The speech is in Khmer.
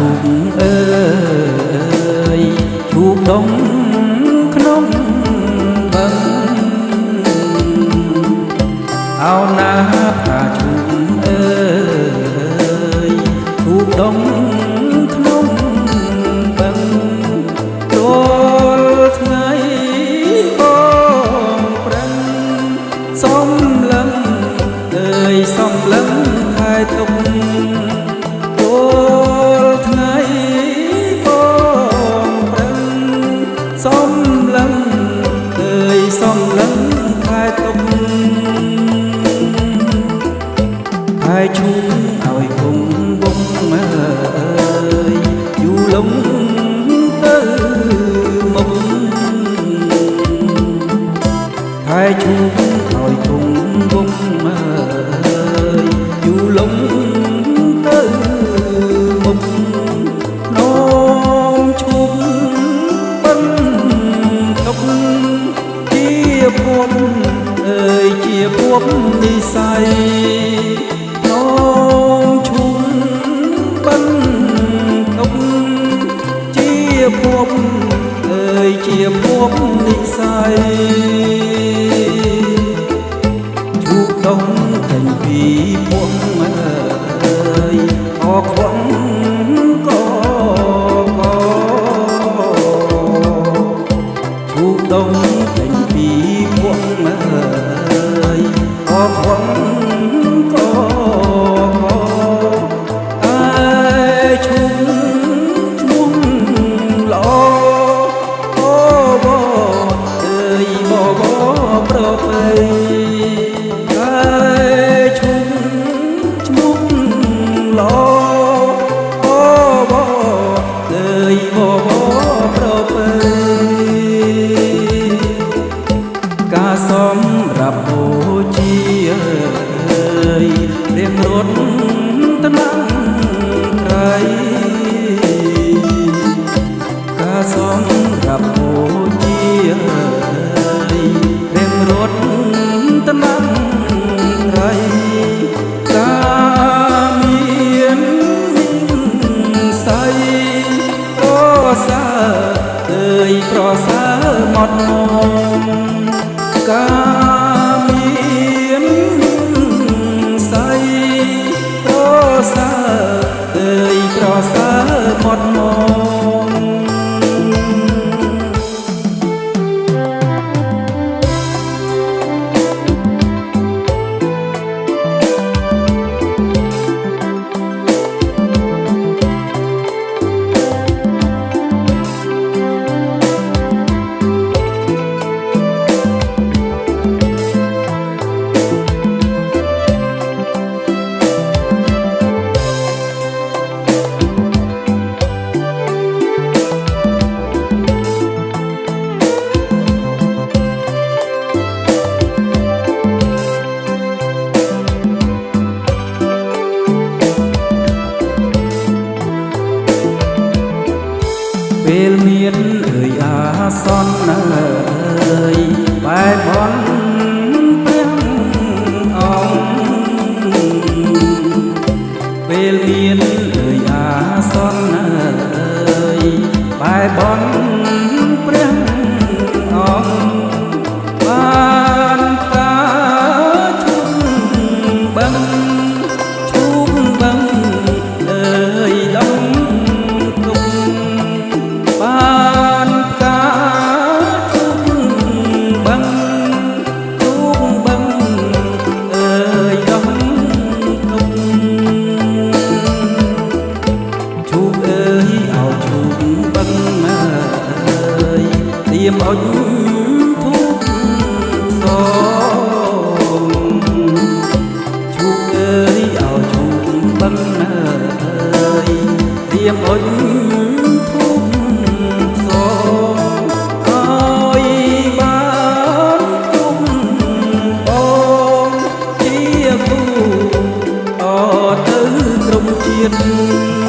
ជួបអើយជួបដងក្នុងបឹងអោណាផ្កាជួបអើយជួបដងក្នុងបឹងរាល់ថ្ងៃបងប្រឹងសំឡឹងអើយសំឡឹងខែទុកសំឡឹងអើយសំឡឹងខែទុកហើយឈូសឲ្យគង់វងមើលយូរលំទៅមុខហើយឈូសឲ្យគង់វងមើលយូរលំទៅមុខនោមឈូសជាភពអើយជាភពនិស័យនោមឈុំបិណ្ឌទុកជាភពអើយជាភពនិស័យជូកដងចេញពីពួកមើលអរខ្វងជូកដងចេញពីពួកមើលអរខ្វងឈូកឈ្មោះល្អអូបអើយបប្រពៃឈូកឈ្មោះល្អអូបអើយបប្រពៃការសម្រាប់បូជារៀងរត់ត្នាំងក្រៃការសម្រាប់បូជារៀងរត់ត្នាំងក្រៃការមានស័យប្រសើរអើយប្រសើរមកការមានស័យប្រសើរអើយប្រសើរមកពេលមានអើយអាសន្នអើយបែបបន់ព្រះអង្គពេលមានអើយអាសន្នអើយបែបបន់ព្រះអង្គបានតាជុំបឹងជុំបឹងអើយដំបានផ្កាជុំបឹងជុំបឹងអើយដំទុកជូបអើយឲ្យជូបបឹងអើយទៀមអុជធូបសងជូបអើយឲ្យជូបបឹងអើយទៀមអុជធូបជាតិ